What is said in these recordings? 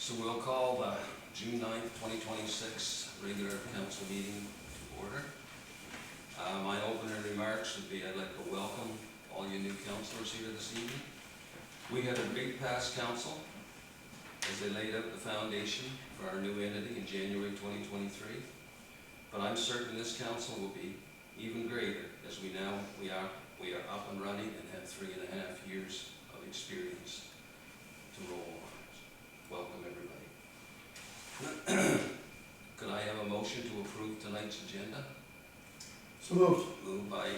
So we'll call the June 9th, 2026 regular council meeting to order. My opening remarks would be I'd like to welcome all you new councillors here this evening. We had a great past council as they laid out the foundation for our new entity in January 2023. But I'm certain this council will be even greater as we are up and running and have 3.5 years of experience to roll on. Welcome everybody. Could I have a motion to approve tonight's agenda? So moved. Moved by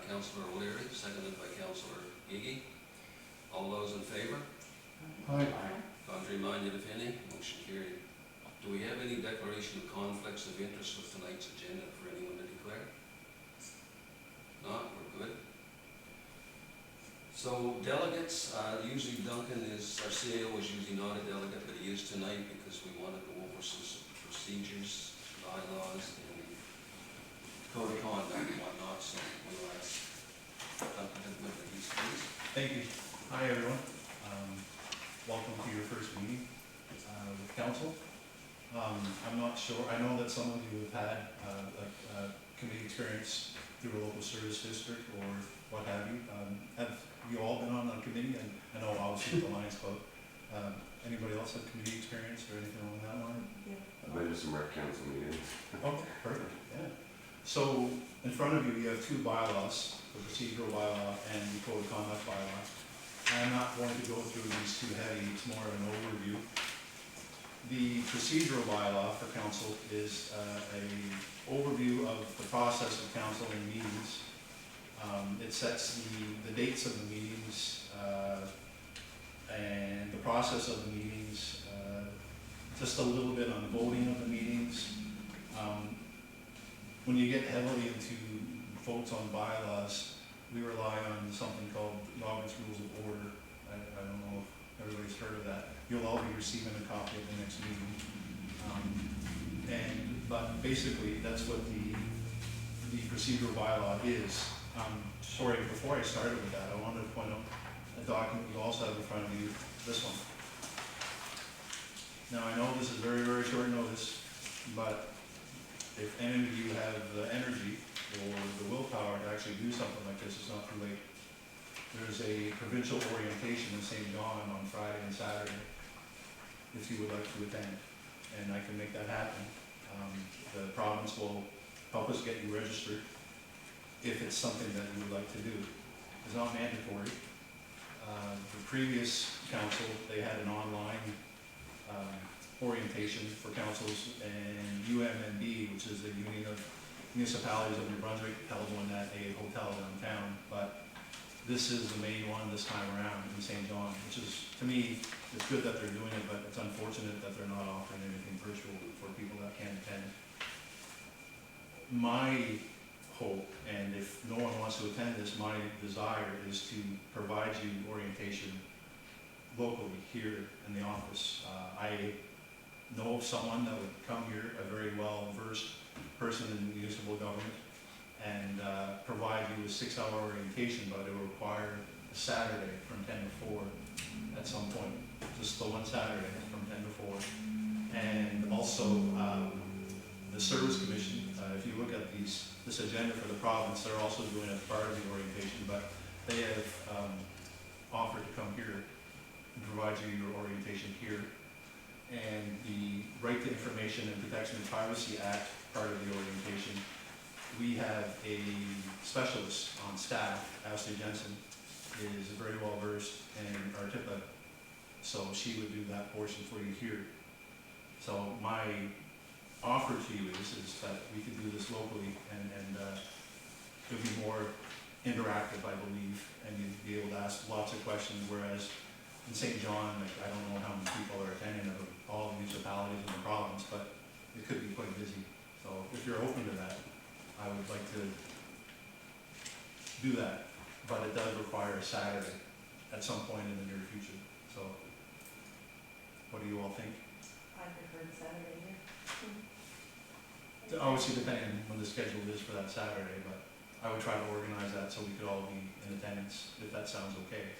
Councillor O'Leary, seconded by Councillor Iggy. All those in favor? Aye. Contrary-minded, if any? Motion carried. Do we have any declaration of conflicts of interest with tonight's agenda for anyone to declare? Not? We're good. So delegates, usually Duncan is, our CAO is usually not a delegate, but he is tonight because we want to go over some procedures, bylaws, and code of conduct and whatnot, so we'll ask Duncan to admit that he's pleased. Thank you. Hi, everyone. Welcome to your first meeting with council. I'm not sure, I know that some of you have had committee experience through a local service district or what have you. Have you all been on a committee? And I know obviously the Lions Club. Anybody else have committee experience or anything along that line? Yeah. I've been to some rec council meetings. Okay, perfect, yeah. So in front of you, you have two bylaws, the procedural bylaw and the code of conduct bylaw. I'm not going to go through these too heavy, it's more of an overview. The procedural bylaw for council is an overview of the process of council in meetings. It sets the dates of the meetings and the process of the meetings, just a little bit on voting of the meetings. When you get heavily into votes on bylaws, we rely on something called Robert's Rules of Order. I don't know if everybody's heard of that. You'll all be receiving a copy at the next meeting. But basically, that's what the procedural bylaw is. Sorry, before I started with that, I wanted to point out a document you also have in front of you, this one. Now, I know this is very, very short notice, but if any of you have the energy or the willpower to actually do something like this, it's not too late. There's a provincial orientation in St. John on Friday and Saturday, if you would like to attend, and I can make that happen. The province will help us get you registered if it's something that you would like to do. It's not mandatory. The previous council, they had an online orientation for councils, and UMNB, which is the Union of Municipalities of New Brunswick, held one at a hotel downtown. But this is the main one this time around in St. John, which is, to me, it's good that they're doing it, but it's unfortunate that they're not offering anything virtual for people that can't attend. My hope, and if no one wants to attend this, my desire is to provide you orientation locally here in the office. I know of someone that would come here, a very well-versed person in municipal government, and provide you a 6-hour orientation, but it will require a Saturday from 10 to 4 at some point, just the one Saturday from 10 to 4. And also the Service Commission, if you look at this agenda for the province, they're also doing it as part of the orientation, but they have offered to come here and provide you your orientation here. And the Right to Information and Protection of Privacy Act, part of the orientation, we have a specialist on staff, Ashley Jensen, is very well versed in RTIPA, so she would do that portion for you here. So my offer to you is that we could do this locally, and it would be more interactive, I believe, and you'd be able to ask lots of questions, whereas in St. John, like, I don't know how many people are attending of all the municipalities in the province, but it could be quite busy. So if you're open to that, I would like to do that, but it does require a Saturday at some point in the near future. So what do you all think? I prefer Saturday here. Obviously depending on when the schedule is for that Saturday, but I would try to organize that so we could all be in attendance, if that sounds okay.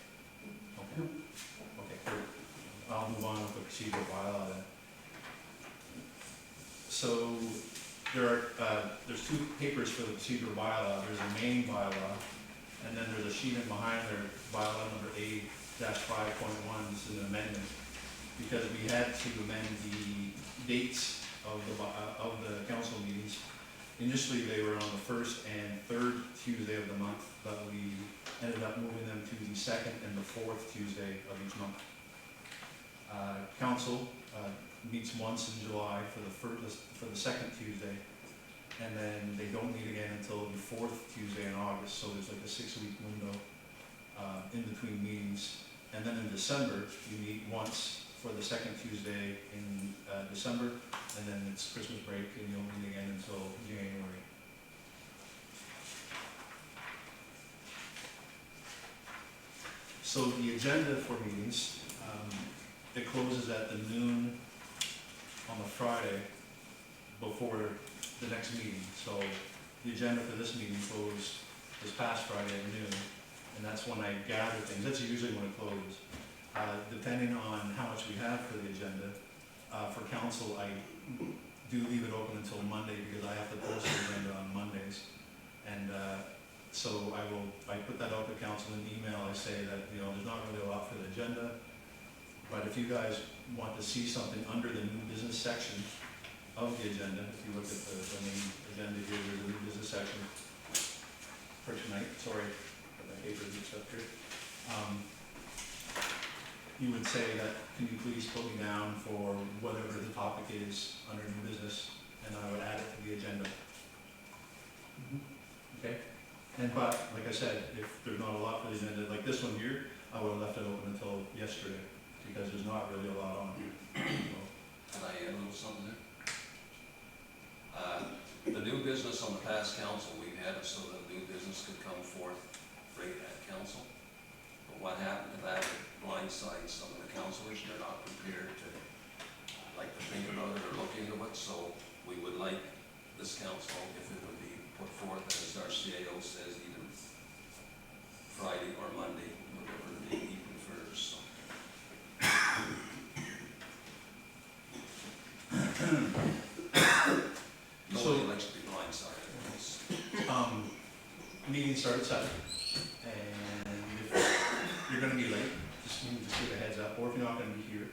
Okay. Okay, great. I'll move on with the procedural bylaw then. So there's two papers for the procedural bylaw. There's a main bylaw, and then there's a sheet in behind there, bylaw number A-5.1. This is an amendment, because we had to amend the dates of the council meetings. Initially, they were on the first and third Tuesday of the month, but we ended up moving them to the second and the fourth Tuesday of each month. Council meets once in July for the second Tuesday, and then they don't meet again until the fourth Tuesday in August, so there's like a 6-week window in between meetings. And then in December, you meet once for the second Tuesday in December, and then it's Christmas break, and you'll meet again until January. So the agenda for meetings, it closes at the noon on the Friday before the next meeting. So the agenda for this meeting closed this past Friday at noon, and that's when I gather things. That's usually when it closes. Depending on how much we have for the agenda, for council, I do leave it open until Monday because I have to post the agenda on Mondays. And so I put that out to council in an email. I say that, you know, there's not really a lot for the agenda, but if you guys want to see something under the new business section of the agenda, if you look at the main agenda here, there's a new business section for tonight. Sorry, but my paper is mixed up here. You would say that, can you please put me down for whatever the topic is under new business, and I would add it to the agenda. Okay? But, like I said, if there's not a lot for the agenda, like this one here, I would have left it open until yesterday, because there's not really a lot on it. Can I add a little something there? The new business on the past council, we had it so that new business could come forth right at council. But what happened to that, it blindsides some of the councilors. They're not prepared to think about it or look into it. So we would like this council, if it would be put forth, as our CAO says, either Friday or Monday, whatever the day he prefers. Nobody likes to be blindsided. Meeting starts at 7, and if you're going to be late, just give a heads up, or if you're not going to be here.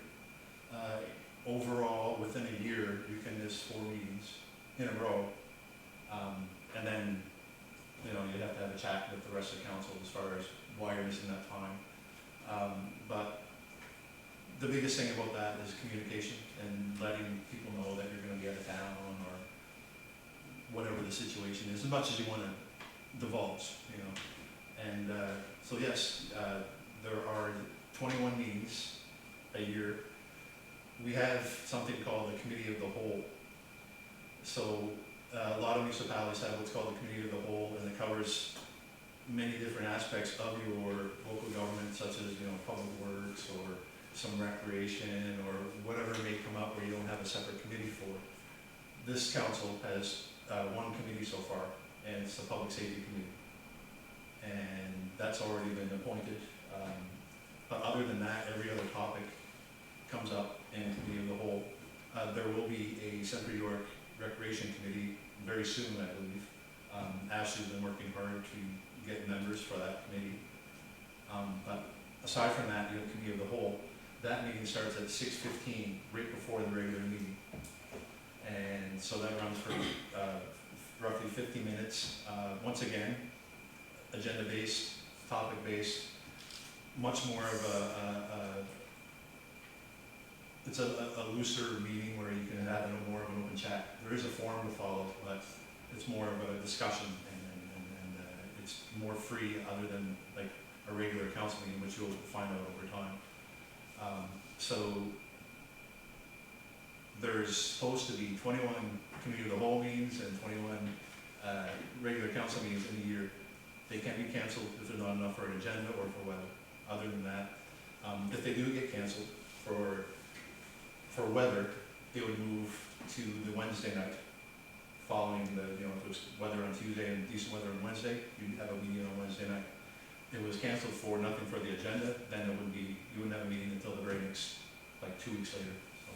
Overall, within a year, you can miss 4 meetings in a row, and then, you know, you have to have a chat with the rest of the council as far as why you're missing that time. But the biggest thing about that is communication and letting people know that you're going to be out of town or whatever the situation is, as much as you want to divulge, you know. And so yes, there are 21 meetings a year. We have something called the Committee of the Whole. So a lot of municipalities have what's called the Committee of the Whole, and it covers many different aspects of your local government, such as, you know, public works or some recreation or whatever may come up where you don't have a separate committee for. This council has one committee so far, and it's the Public Safety Committee. And that's already been appointed. But other than that, every other topic comes up in Committee of the Whole. There will be a Central York Recreation Committee very soon, I believe. Ashley's been working hard to get members for that committee. But aside from that, you know, Committee of the Whole, that meeting starts at 6:15, right before the regular meeting. And so that runs for roughly 50 minutes. Once again, agenda-based, topic-based, much more of it's a looser meeting where you can have more of an open chat. There is a form to follow, but it's more of a discussion, and it's more free, other than like a regular council meeting, which you'll find out over time. So there's supposed to be 21 Committee of the Whole meetings and 21 regular council meetings in a year. They can't be canceled if there's not enough for an agenda or for weather. Other than that, if they do get canceled for weather, it would move to the Wednesday night following the, you know, if it was weather on Tuesday and decent weather on Wednesday, you'd have a meeting on Wednesday night. If it was canceled for nothing for the agenda, then it would be, you wouldn't have a meeting until the very next like 2 weeks later, so.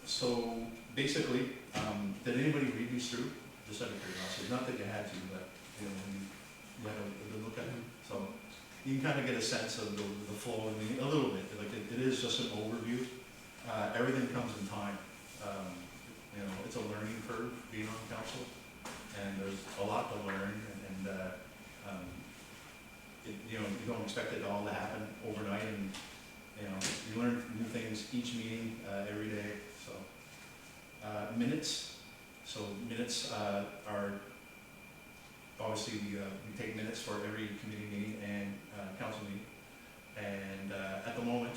So basically, did anybody read these through? Just out of curiosity, not that you had to, but, you know, you had a good look at them. So you can kind of get a sense of the flow of the meeting, a little bit, like it is just an overview. Everything comes in time. You know, it's a learning curve being on council, and there's a lot to learn, you know, you don't expect it all to happen overnight, and, you know, you learn new things each meeting, every day, so. Minutes, so minutes, are, obviously, we take minutes for every committee meeting and, council meeting. And, at the moment,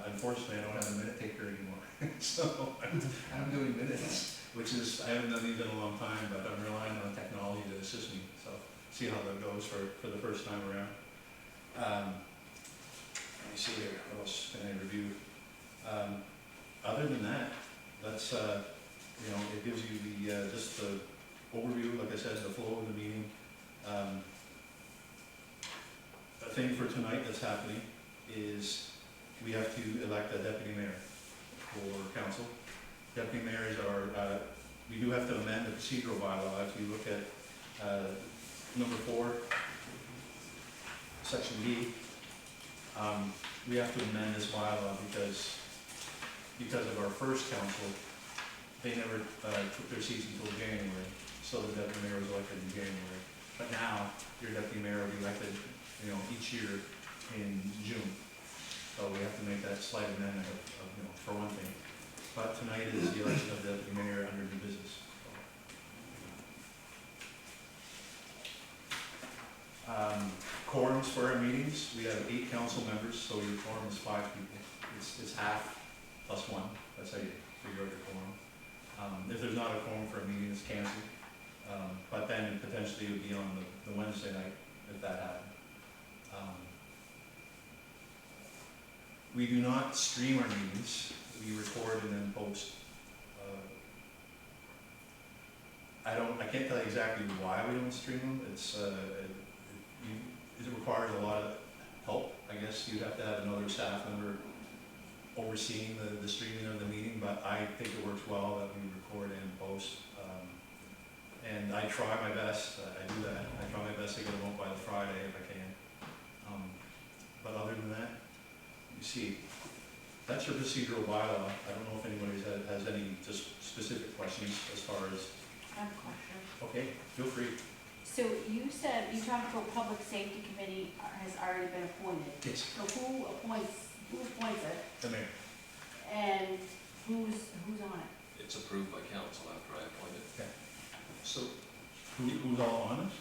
unfortunately, I don't have a minute taker anymore, so I'm doing minutes, which is, I haven't done these in a long time, but I'm relying on technology to assist me, so see how that goes for the first time around. Let me see here, what else can I review? Other than that, that's, you know, it gives you the, just the overview, like I said, the flow of the meeting. A thing for tonight that's happening is we have to elect a deputy mayor for council. Deputy mayors are, we do have to amend the procedural bylaw. If you look at number 4, section B, we have to amend this bylaw because of our first council, they never took their seats until January, so the deputy mayor was elected in January. But now, your deputy mayor will be elected, you know, each year in June. So we have to make that slight amendment of, you know, for one thing. But tonight is the election of the deputy mayor under new business. Quorums for our meetings, we have 8 council members, so your quorum is 5 people. It's half plus 1, that's how you figure out your quorum. If there's not a quorum for a meeting, it's canceled. But then potentially it would be on the Wednesday night if that happened. We do not stream our meetings, we record and then post. I can't tell you exactly why we don't stream them. It requires a lot of help. I guess you'd have to have another staff member overseeing the streaming of the meeting, but I think it works well that we record and post. And I try my best, I do that. I try my best to get them out by the Friday if I can. But other than that, you see, that's your procedural bylaw. I don't know if anybody has any just specific questions as far as. I have a question. Okay, feel free. So you said, you talked about public safety committee has already been appointed. Yes. So who appoints it, The mayor. and who's on it? It's approved by council after I appoint it. Okay. So, who's all on it?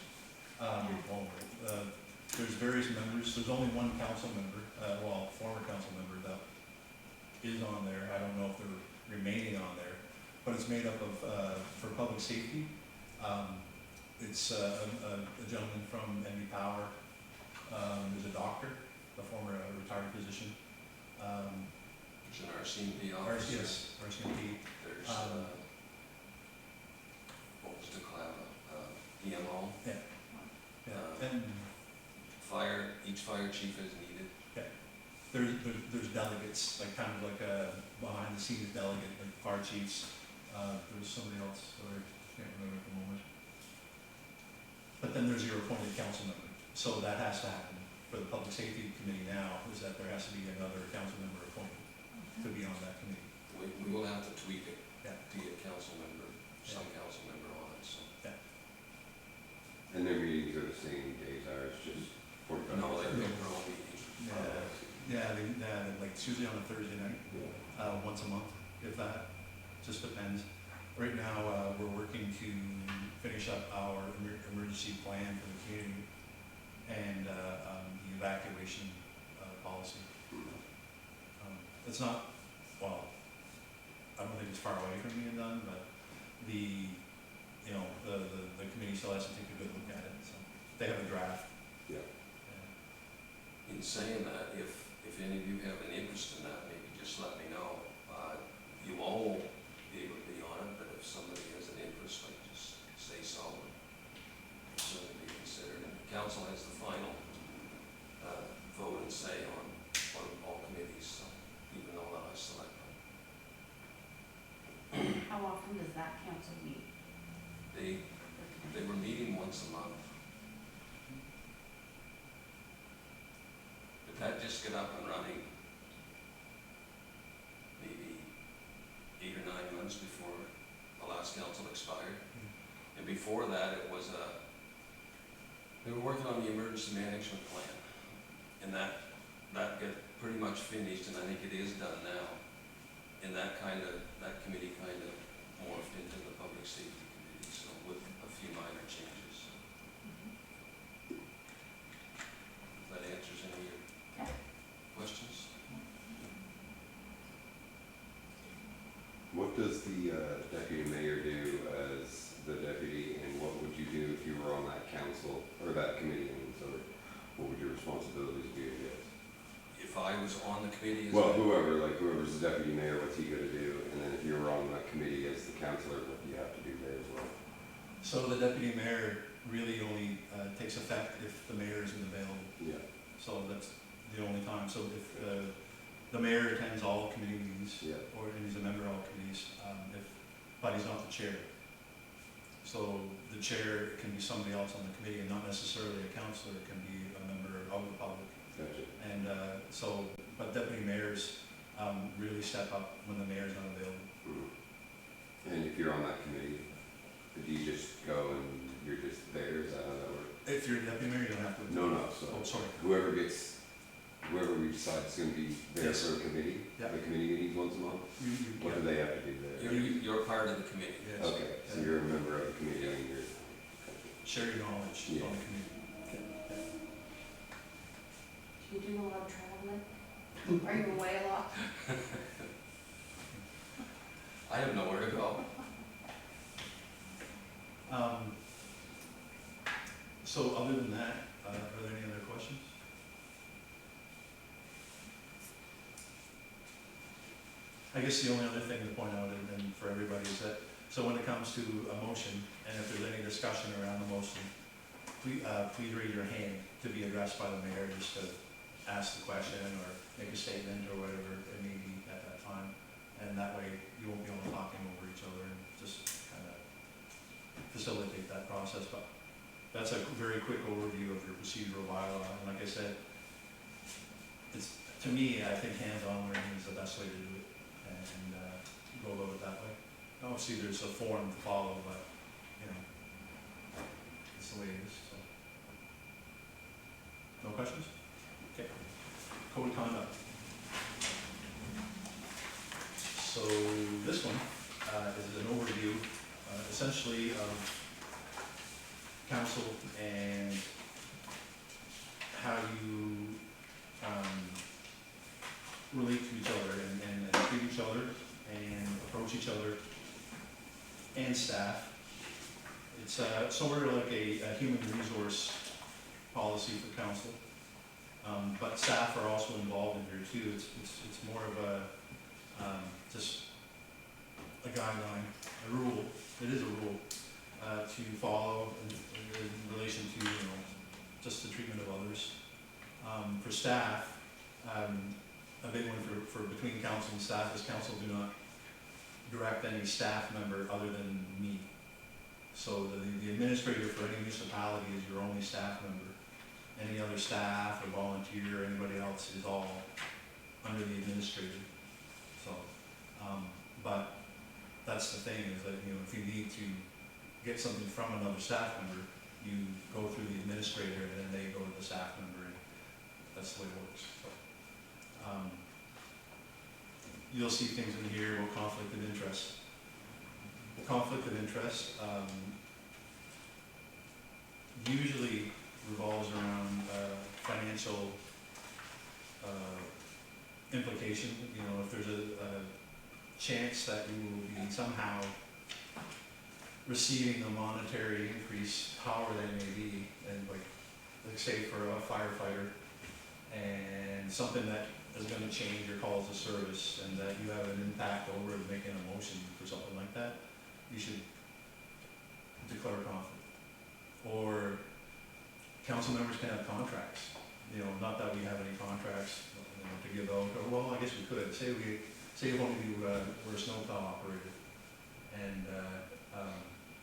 There's various members. There's only one council member, former council member that is on there. I don't know if they're remaining on there, but it's made up of, for public safety, it's a gentleman from NB Power. There's a doctor, a former retired physician. There's an RCMP officer. Yes, RCMP. There's, what was the cloud, EMO. Yeah, and Each fire chief is needed. there's delegates, like kind of like a behind the scenes delegate, like fire chiefs. There's somebody else, sorry, can't remember at the moment. But then there's your appointed council member. So that has to happen for the public safety committee now, is that there has to be another council member appointed to be on that committee. We will have to tweak it Yeah. to get council member, some council member on it, so. And their meetings are the same days, ours just 45 No, minutes. they make their own meeting. Like it's usually on a Thursday night, once a month, if that, just depends. Right now, we're working to finish up our emergency plan for the community and the evacuation policy. It's not, well, I don't think it's far away from being done, but the committee still has to take a good look at it, so they have a draft. Yeah. In saying that, if any of you have an interest in that, maybe just let me know. You all won't be able to be on it, but if somebody has an interest, like just say so, and certainly be considered, and council has the final vote and say on all committees, so even though that I select them. How often does that council meet? They were meeting once a month. But that just got up and running maybe 8 or 9 months before the last council expired. And before that, it was they were working on the emergency management plan. And that got pretty much finished, and I think it is done now. And that committee kind of morphed into the public safety committee, so with a few minor changes. If that answers any of your questions? What does the deputy mayor do as the deputy, and what would you do if you were on that council, or that committee, I mean, sorry? What would your responsibilities be, I guess? If I was on the committee as Well, whoever's the deputy mayor, what's he gonna do? And then if you were on that committee as the councillor, what do you have to do there as well? So the deputy mayor really only takes effect if the mayor isn't available. Yeah. So that's the only time. So if the mayor attends all committee meetings, Yeah. and he's a member of all committees, but he's not the chair. So the chair can be somebody else on the committee, and not necessarily a councillor. It can be a member of the public. Gotcha. And but deputy mayors really step up when the mayor's not available. Mhm. And if you're on that committee, do you just go and you're just there? Is that how that works? If you're a deputy mayor, you don't have to. No, Oh, so sorry. whoever we decide is gonna be there Yes. for a committee, Yeah. the committee meetings once a month, what do they have to do there? you're part of the committee. Yes. Okay, so you're a member of the committee, and you're, Share your knowledge Yeah. on the committee. Do you do a lot of traveling? Are you away a lot? I have nowhere to go. So other than that, are there any other questions? I guess the only other thing to point out, and for everybody, is that, so when it comes to a motion, and if there's any discussion around the motion, please raise your hand to be addressed by the mayor, just to ask the question or make a statement or whatever it may be at that time. And that way you won't be all talking over each other, and just kind of facilitate that process. But that's a very quick overview of your procedural bylaw. And like I said, to me, I think hands-on learning is the best way to do it, and go about it that way. Obviously, there's a form to follow, but, it's the way it is, so. No questions? Okay. Code of conduct. So this one is an overview, essentially, of council and how you relate to each other and treat each other and approach each other and staff. It's sort of like a human resource policy for council, but staff are also involved in here too. It's more of a just a guideline, a rule. It is a rule to follow in relation to just the treatment of others. For staff, a big one for between council and staff is council do not direct any staff member other than me. So the administrator for any municipality is your only staff member. Any other staff or volunteer or anybody else is all under the administrator. So, but that's the thing, is that, if you need to get something from another staff member, you go through the administrator and then they go to the staff member, and that's the way it works. So, you'll see things in here about conflict of interest. The conflict of interest usually revolves around financial implication. If there's a chance that you will be somehow receiving a monetary increase, however that may be, and like say for a firefighter, and something that is going to change your calls of service, and that you have an impact over making a motion for something like that, you should declare conflict. Or council members can have contracts, you know, not that we have any contracts, you know, to give out, or, well, I guess we could, say if only you, were a snowplow operator, and,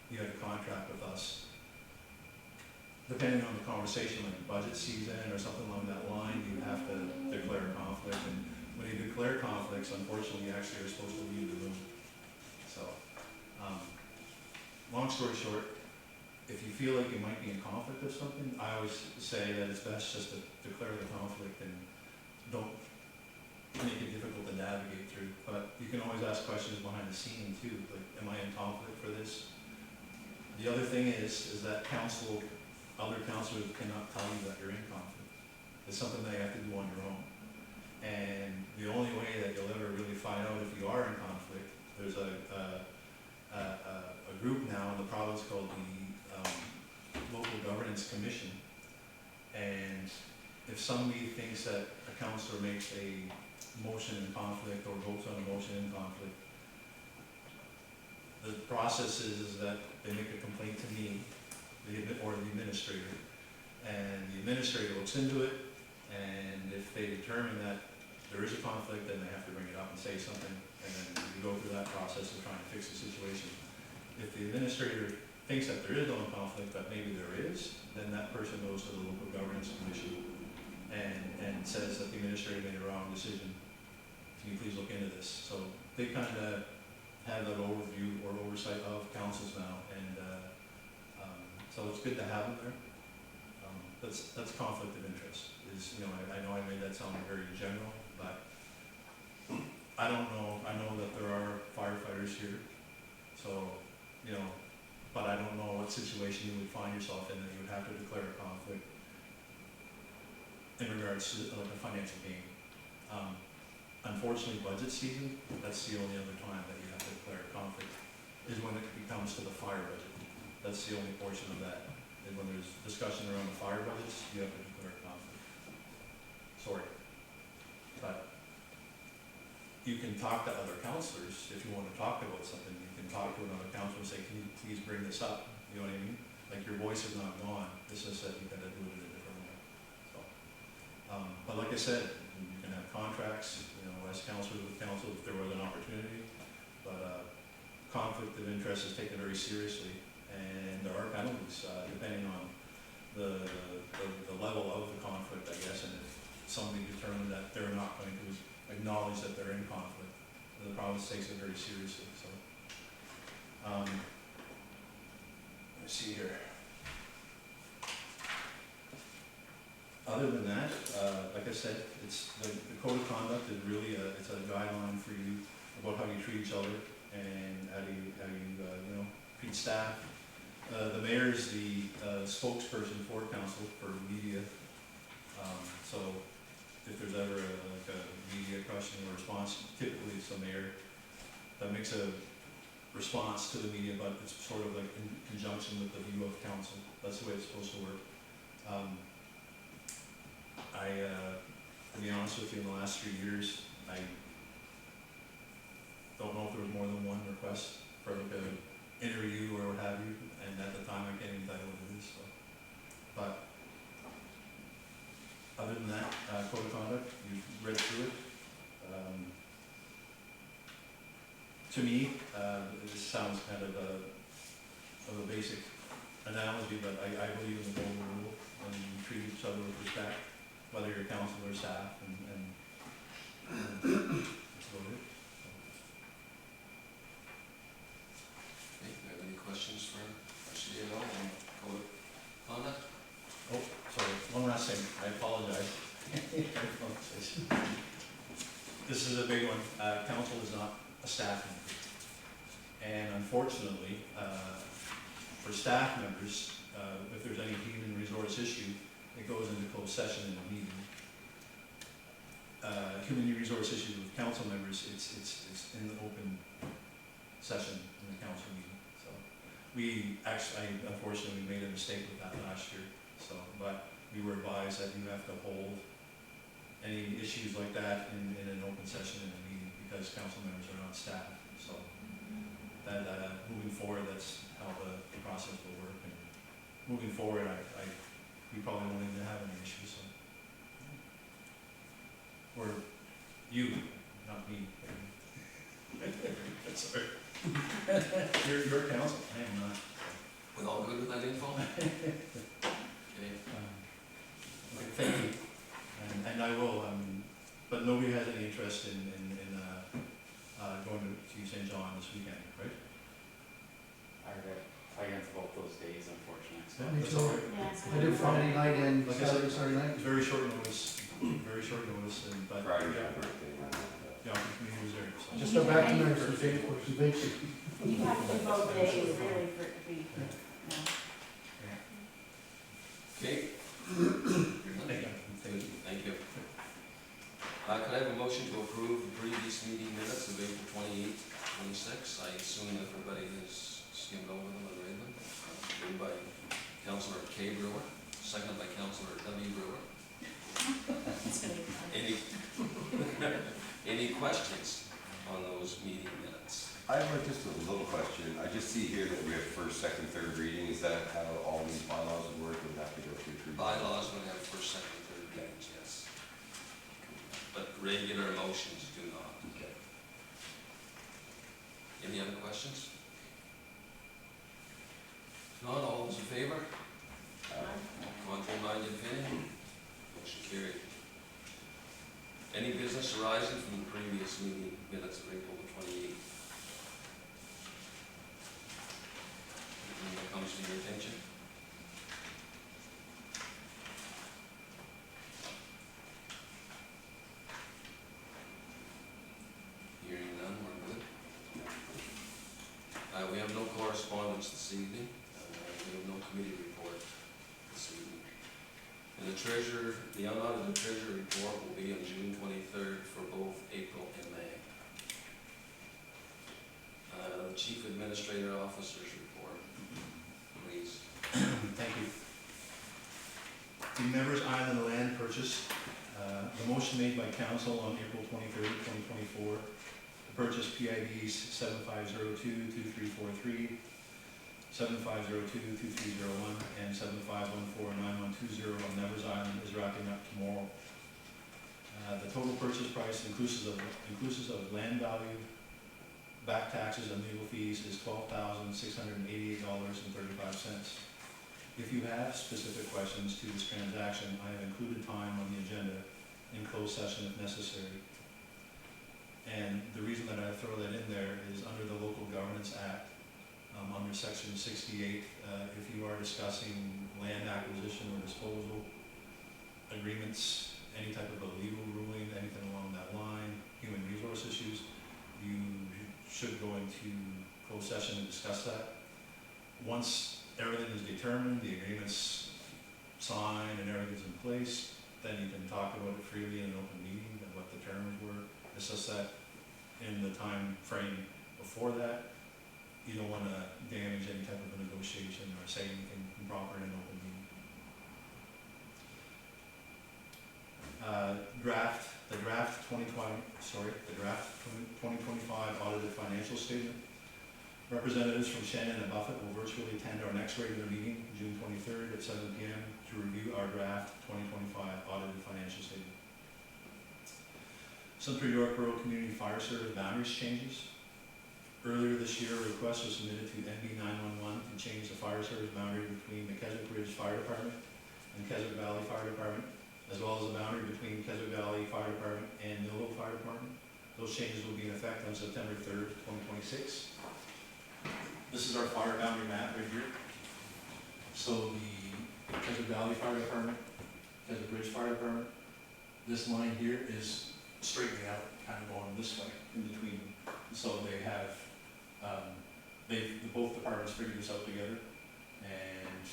you had a contract with us, depending on the conversation, like budget season or something along that line, you have to declare a conflict, and when you declare conflicts, unfortunately, you actually are supposed to leave the room. So, long story short, if you feel like you might be in conflict with something, I always say that it's best just to declare the conflict and don't make it difficult to navigate through. But you can always ask questions behind the scene too, like, am I in conflict for this? The other thing is that other councilors cannot tell you that you're in conflict. It's something that you have to do on your own. And the only way that you'll ever really find out if you are in conflict, there's a group now in the province called the Local Governance Commission. And if somebody thinks that a councillor makes a motion in conflict or votes on a motion in conflict, the process is that they make a complaint to me, or the administrator, and the administrator looks into it, and if they determine that there is a conflict, then they have to bring it up and say something, and then we go through that process of trying to fix the situation. If the administrator thinks that there is no conflict, but maybe there is, then that person goes to the Local Governance Commission and says that the administrator made a wrong decision. Can you please look into this? So they kind of have that overview or oversight of councils now, and so it's good to have them there. That's conflict of interest. I know I made that sound very general, but I don't know. I know that there are firefighters here, so but I don't know what situation you would find yourself in that you would have to declare a conflict in regards to like a financial gain. Unfortunately, budget season, that's the only other time that you have to declare a conflict, is when it comes to the fire budget. That's the only portion of that. And when there's discussion around the fire budgets, you have to declare a conflict. Sorry. But you can talk to other councillors if you want to talk about something. You can talk to another councillor and say, can you please bring this up? You know what I mean? Like, your voice is not gone. It's just that you've got to do it in a different way. So, but like I said, you can have contracts, as councillors with council if there was an opportunity. But conflict of interest is taken very seriously, and there are penalties depending on the level of the conflict, I guess. And if somebody determined that they're not going to acknowledge that they're in conflict, the province takes it very seriously. So, let's see here. Other than that, like I said, it's the code of conduct is really it's a guideline for you about how you treat each other and how you treat staff. The mayor is the spokesperson for council for media. So if there's ever a media question or response, typically it's the mayor that makes a response to the media, but it's sort of like in conjunction with the view of council. That's the way it's supposed to work. To be honest with you, in the last 3 years, I don't know if there was more than one request for like an interview or what have you, and at the time I can't even tell you what it is. So. But other than that, code of conduct, you've read through it. To me, this sounds kind of a basic analogy, but I believe in the golden rule, and you treat each other with respect, whether you're council or staff, and that's about it. Okay, do you have any questions for our CAO on code of conduct? Oh, sorry, one last thing, I apologize. This is a big one. Council is not a staff member. And unfortunately, for staff members, if there's any human resource issue, it goes into closed session in the meeting. Human resource issues with council members, it's in the open session in the council meeting. So we actually, unfortunately, we made a mistake with that last year. So, but we were advised that you have to hold any issues like that in an open session in the meeting because council members are not staff. So that moving forward, that's how the process will work. And moving forward, I we probably won't even have any issues, so. Or you, not me. Sorry. You're council, I am not. We all good with that info? Okay. Okay, thank you. And I will, but nobody has any interest in going to St. John this weekend, right? I got plans both those days, unfortunately. Yeah, me That's too. all right. Yeah. I did Friday night and Like I said, Saturday night. It's very short notice, but, Friday's yeah, my birthday, and the opportunity was there, so. Just go back to nurse and take for some vacation. You have to do both days really for it to be, no. Okay. Thank you. Thank you. Could I have a motion to approve the previous meeting minutes of April 28th, 26? I assume everybody has skimmed over them and read them. Moved by Councillor K. Brewer, seconded by Councillor W. Brewer. It's gonna be fun. Any questions on those meeting minutes? I have just a little question. I just see here that we have first, second, third reading. Is that how all these bylaws would work? Would have to go through three? Bylaws would have first, second, third readings, yes. But regular motions do not. Okay. Any other questions? If not, all those in favor? Contrary minded, if any? Motion carried. Any business arising from the previous meeting minutes of April the 28th? Anything that comes to your attention? Hearing none, we're good. We have no correspondence this evening. We have no committee report this evening. And the unaudited treasurer report will be on June 23rd for both April and May. The Chief Administrator Officer's report, please. Thank you. The Members Island land purchase, the motion made by council on April 23rd, 2024, to purchase PIDs 7502-2343, 7502-2301, and 7514-9120 on Members Island is wrapping up tomorrow. The total purchase price, inclusive of land value, back taxes and legal fees, is $12,688.35. If you have specific questions to this transaction, I have included time on the agenda in closed session if necessary. And the reason that I throw that in there is under the Local Governance Act, under Section 68, if you are discussing land acquisition or disposal agreements, any type of a legal ruling, anything along that line, human resource issues, you should go into closed session and discuss that. Once everything is determined, the agreement's signed and everything's in place, then you can talk about it freely in an open meeting and what the terms were. It's just that in the time frame before that, you don't want to damage any type of a negotiation or say anything improper in an open meeting. The draft 2025 audited financial statement. Representatives from Shannon and Buffett will virtually attend our next regular meeting, June 23rd at 7 p.m. to review our draft 2025 audited financial statement. Central York Rural Community Fire Service boundaries changes. Earlier this year, a request was submitted to NB 911 to change the fire service boundary between the Keswick Ridge Fire Department and Keswick Valley Fire Department, as well as the boundary between Keswick Valley Fire Department and Millville Fire Department. Those changes will be in effect on September 3rd, 2026. This is our fire boundary map right here. So the Keswick Valley Fire Department, Keswick Ridge Fire Department, this line here is straightening out, kind of going this way in between. So they have, both departments figured this out together, and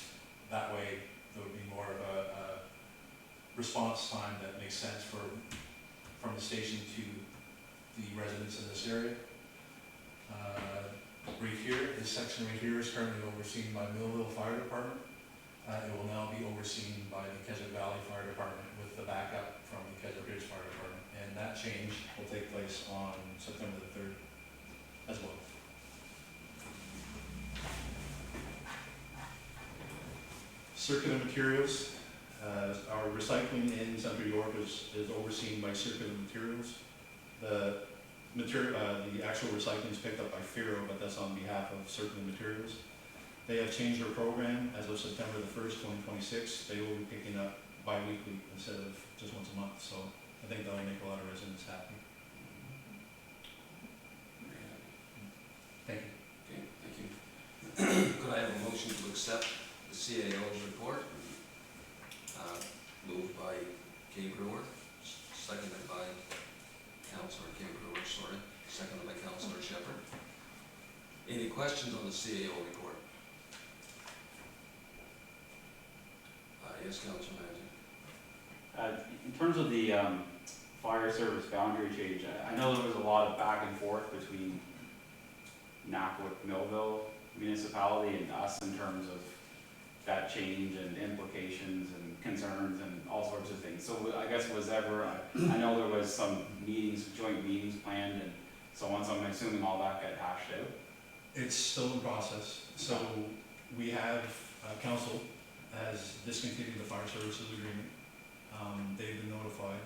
that way there would be more of a response time that makes sense from the station to the residents in this area. Right here, this section right here is currently overseen by Millville Fire Department. It will now be overseen by the Keswick Valley Fire Department with the backup from the Keswick Ridge Fire Department. And that change will take place on September the 3rd as well. Circular materials. Our recycling in Central York is overseen by Circular Materials. The actual recycling is picked up by Firo, but that's on behalf of Circular Materials. They have changed their program as of September the 1st, 2026. They will be picking up bi-weekly instead of just once a month, so I think that'll make a lot of residents happy. Thank you. Okay, thank you. Could I have a motion to accept the CAO's report? Moved by Kay Brewer, seconded by Councillor Kay Brewer, seconded by Councillor Shepherd. Any questions on the CAO report? Yes, Councillor Manager. In terms of the fire service boundary change, I know there was a lot of back and forth between Nackwick Millville municipality and us in terms of that change and implications and concerns and all sorts of things. So I guess I know there was some meetings, joint meetings planned and so on, so I'm assuming all that got hashed out. It's still in process. So we have, council has discontinued the fire services agreement. They've been notified,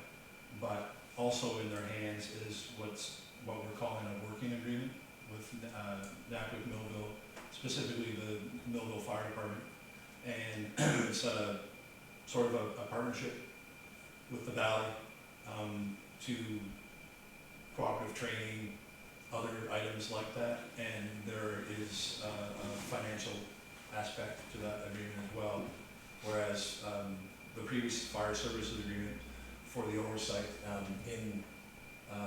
but also in their hands is what we're calling a working agreement with Nackwick Millville, specifically the Millville Fire Department. And it's a sort of a partnership with the valley to cooperative training, other items like that, and there is a financial aspect to that agreement as well. Whereas the previous fire services agreement for the oversight in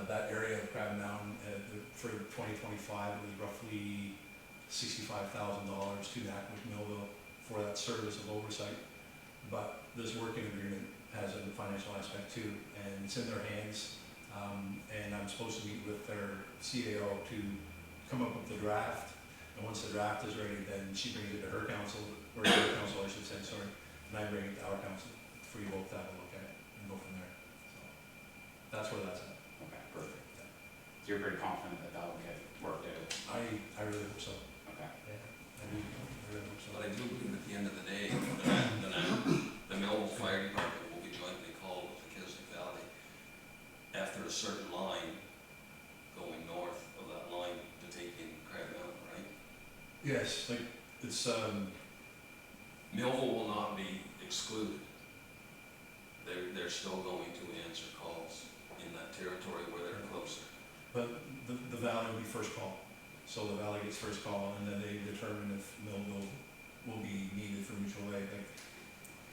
that area of Crab Mountain for 2025 was roughly $65,000 to Nackwick Millville for that service of oversight. But this working agreement has a financial aspect too, and it's in their hands. And I'm supposed to meet with their CAO to come up with the draft. And once the draft is ready, then she brings it to her council, or your council, I should say, sorry. And I bring it to our council for you both to have a look at it and go from there. So that's where that's at. Okay, perfect. So you're pretty confident that that'll get worked out? I really hope so. Okay. Yeah, I really hope so. But I do believe at the end of the day, the Millville Fire Department will be jointly called with the Keswick Valley after a certain line going north of that line to take in Crab Mountain, right? Yes, like it's Millville will not be excluded. They're still going to answer calls in that territory where they're closer. but the valley will be first call. So the valley gets first call, and then they determine if Millville will be needed for mutual aid. Like,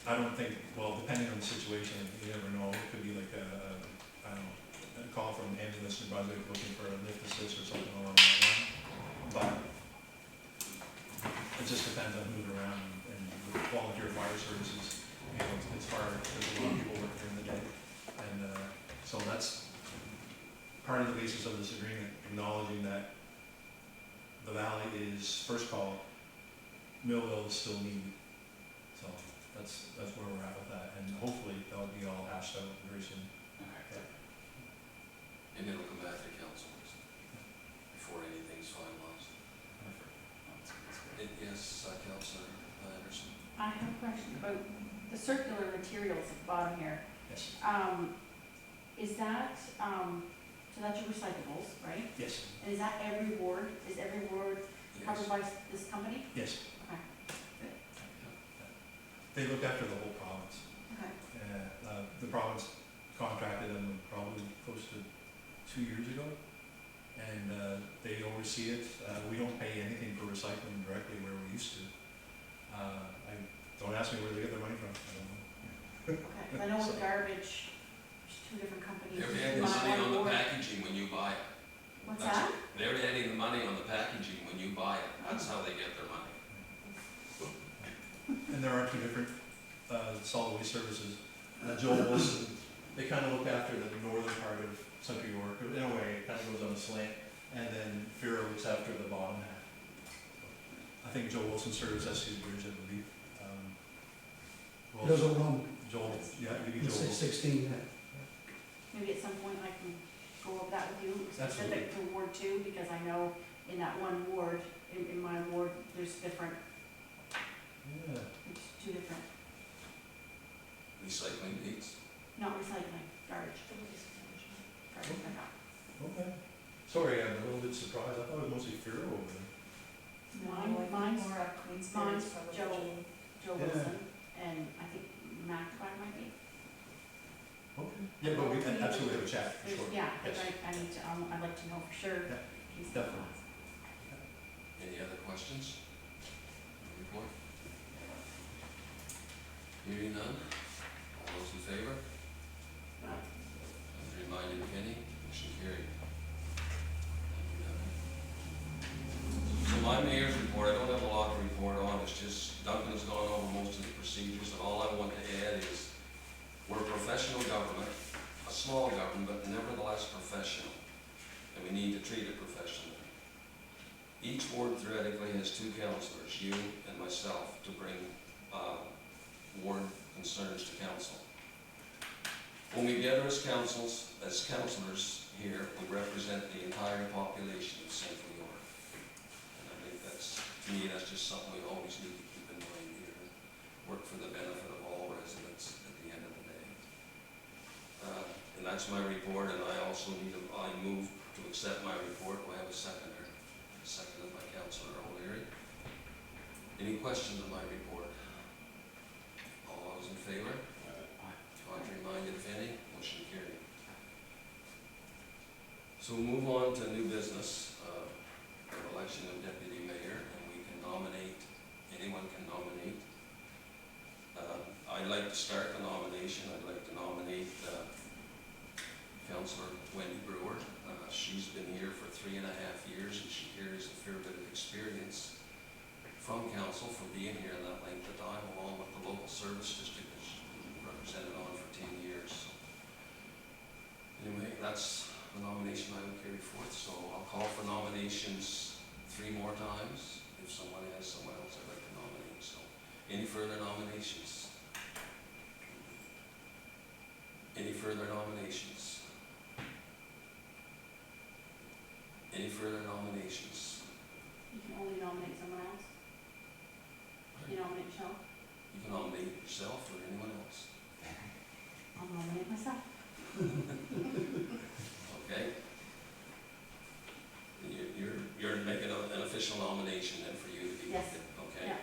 I don't think, well, depending on the situation, you never know. It could be like I don't know, a call from ambulance in Brunswick looking for a lift assist or something along that line. But it just depends on who's around, and with volunteer fire services, you know, it's hard. There's a lot of people working during the day, and so that's part of the basis of this agreement, acknowledging that the valley is first call, Millville is still needed. So that's where we're at with that, and hopefully that'll be all hashed out very soon. Okay. And it'll come back to council before anything's finalized. Perfect. That's great. Yes, Councillor Anderson. I have a question about the circular materials at the bottom here. Yes. Is that, so that's your recyclables, right? Yes. And is that every ward? Is every ward covered by this company? Yes. Okay. They look after the whole province. Okay. The province contracted them probably close to 2 years ago, and they oversee it. We don't pay anything for recycling directly where we used to. Don't ask me where they get their money from. I don't know. Okay, 'cause I know with garbage, there's two different companies. They're adding One money on the ward. packaging when you buy it. What's that? They're adding the money on the packaging when you buy it. That's how they get their money. And there are two different solid waste services. Joel Wilson, they kind of look after the northern part of Central York. In a way, it kind of goes on a slant. And then Firo looks after the bottom half. I think Joel Wilson serves SC Bridge, I believe. There's a room, Joel, yeah, maybe it's Joel Wilson. 16, yeah. Maybe at some point I can go over that with you, Absolutely. specific to Ward 2, because I know in that one ward, in my ward, there's different, Yeah. it's two different. Recycling dates? Not recycling, garbage. Garbage pickup. Okay. Sorry, I'm a little bit surprised. I thought it was mostly Firo over there. Mine's More up Queen's mine's probably. Joe Yeah. Wilson, and I think Mac might be. Okay. Yeah, but we can absolutely have a chat, for There's, sure. yeah, Yes. I need to, I'd like to know for sure. Yeah, He's definitely. Any other questions? Report? Hearing none? All those in favor? As reminded, Kenny, motion carried. So my mayor's report, I don't have a lot to report on, it's just Duncan has gone over most of the procedures, and all I want to add is we're a professional government, a small government, but nevertheless professional, and we need to treat it professionally. Each ward theoretically has 2 counselors, you and myself, to bring ward concerns to council. When we gather as councilors here, we represent the entire population of Central York. And I think that's, to me, that's just something we always need to keep in mind here, work for the benefit of all residents at the end of the day. And that's my report, and I also I move to accept my report. We have a seconder, seconded by Councilor O'Leary. Any questions on my report? All those in favor? Contrary minded, if any, motion carried. So we'll move on to new business, the election of deputy mayor, and we can nominate, anyone can nominate. I'd like to start the nomination. I'd like to nominate Councilor Wendy Brewer. She's been here for 3.5 years, and she carries a fair bit of experience from council for being here in that length of time, along with the local service district that she represented on for 10 years. So anyway, that's the nomination I would carry forth. So I'll call for nominations 3 more times. If someone has someone else I'd like to nominate. So any further nominations? Any further nominations? Any further nominations? You can only nominate someone else. You nominate yourself. You can nominate yourself or anyone else. I'll nominate myself. Okay? You're making an official nomination then for you to be. Yes. Okay? Yeah.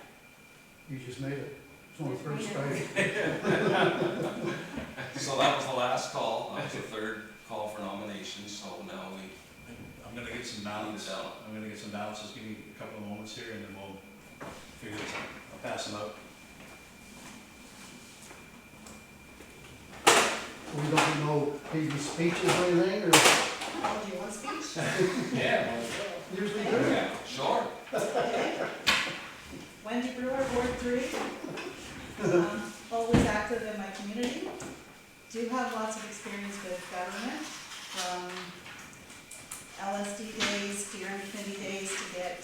You just made it. It's only Just first made it. strike. So that was the last call. That was the 3rd call for nominations. So now we I'm gonna get some need balance. to ballot. I'm gonna get some balance. Just give me a couple of moments here, and then we'll figure this out. I'll pass them out. We don't know previous speeches or anything, or Oh, do you want speech? Yeah. usually do. Yeah, sure. Okay. Wendy Brewer, Ward 3. Always active in my community. Do have lots of experience with government, from LSD days, steering committee days to get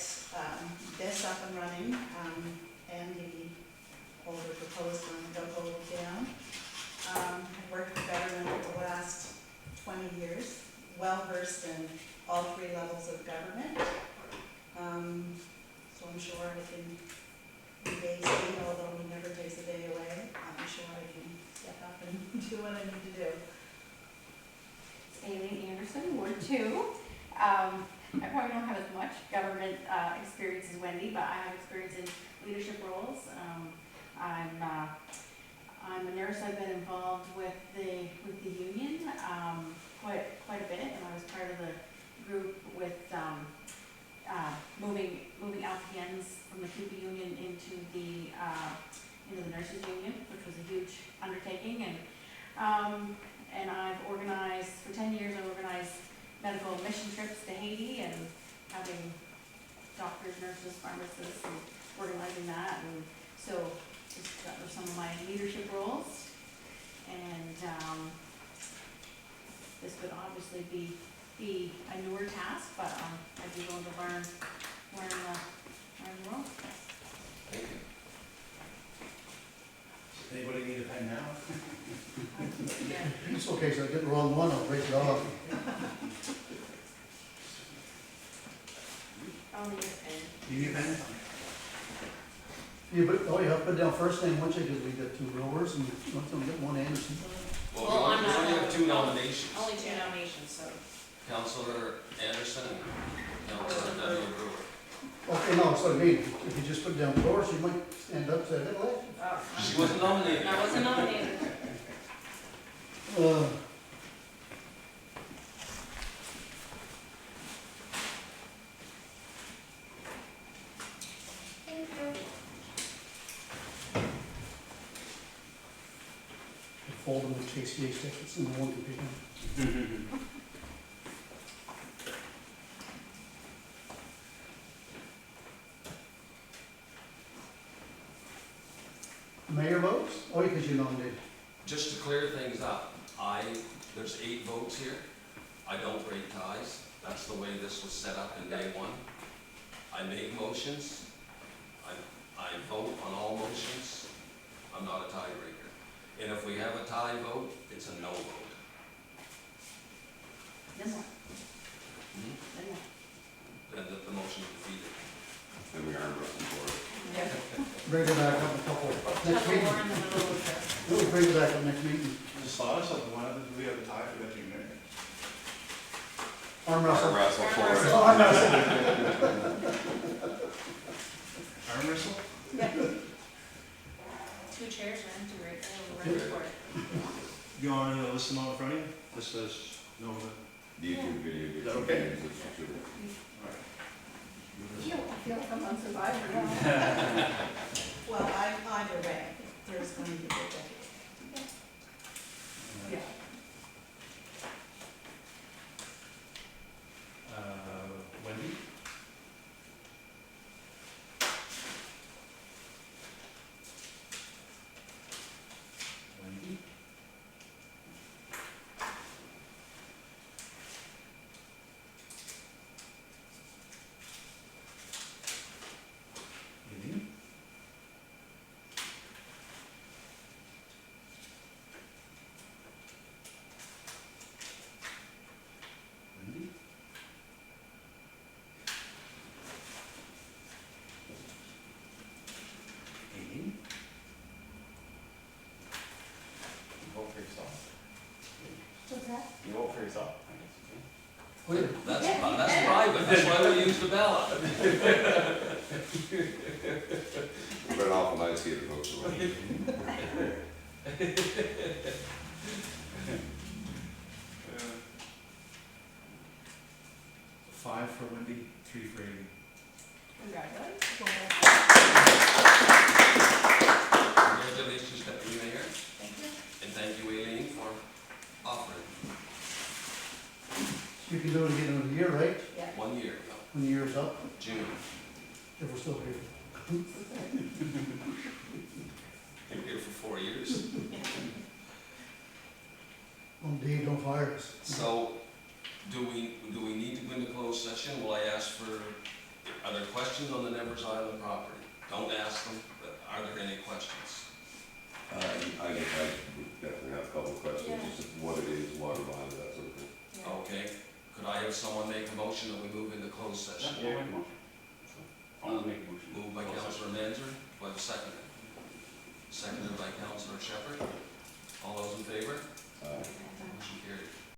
this up and running, and the older proposed one, go hold it down. I've worked with government for the last 20 years, well versed in all 3 levels of government. So I'm sure I can be Steve, although he never takes a day away. I'm sure I can get up and do what I need to do. Aileen Anderson, Ward 2. I probably don't have as much government experience as Wendy, but I have experience in leadership roles. I'm a nurse. I've been involved with the union quite a bit, and I was part of the group with moving LPNs from the CUPA union into the nurses union, which was a huge undertaking. And I've organized, for 10 years, I've organized medical mission trips to Haiti and having doctors, nurses, pharmacists, and organizing that. And so that were some of my leadership roles. And this would obviously be a newer task, but I'd be willing to learn the role. Thank you. Anybody need a pen now? Yeah. It's okay, so I get the wrong one, I'll break it off. I'll need a pen. You need a pen? You put, oh, you have to put down first name, once you, because we got two growers and one of them get one Anderson. Well, Well, I'm we not- only have two nominations. Only two nominations, so. Councillor Anderson and Councillor W. Brewer. Okay, no, so I mean, if you just put down growers, you might stand up and say, hello. She wasn't nominated. I wasn't nominated. Thank you. Fold them with KCA tickets and one can pick them. Mayor votes? Oh, because you nominated. Just to clear things up, there's 8 votes here. I don't break ties. That's the way this was set up in day one. I make motions. I vote on all motions. I'm not a tiebreaker. And if we have a tie vote, it's a no vote. Then what? Hmm? Then what? Then the motion is defeated. And we arm wrestle for it. Bring it back up a couple, next Couple meeting. more in the middle of the. We'll bring it back up next meeting. Just thought of something, why don't we have a tie for deputy mayor? Arm Arm wrestle. wrestle for Arm it. wrestle. Arm wrestle. Arm wrestle? Two chairs, man, two right there, we're ready for it. You want to list them all in front of you? This says, no, The YouTube video. Is that okay? I feel like I'm on Survivor now. Well, either way, there's going to be a deputy. Yeah. Wendy? Wendy? Eileen? Wendy? Eileen? You vote for yourself. What's that? You vote for yourself, I guess. Wait, That's private. That's why we use the ballot. But an awful nice kid to vote for. Five for Wendy, 3 for Eileen. Congratulations. Congratulations, Deputy Mayor, Thank you. and thank you, Aileen, for offering. you can do it again in a year, right? Yeah. 1 year, When the year's up, June. if we're still here. Been here for 4 years. Well, Dave, don't fire us. So, do we need to go into closed session? Will I ask for, are there questions on the Nevers Island property? Don't ask them, but are there any questions? I guess I would definitely have a couple of questions, Yeah. just what it is, water line, that sort of thing. Okay, could I have someone make a motion that we move into closed session? Yeah, make a motion. I'll make a motion. Moved by Councillor Manzer, do I have a second? Seconded by Councillor Shepherd. All those in favor? Motion carried.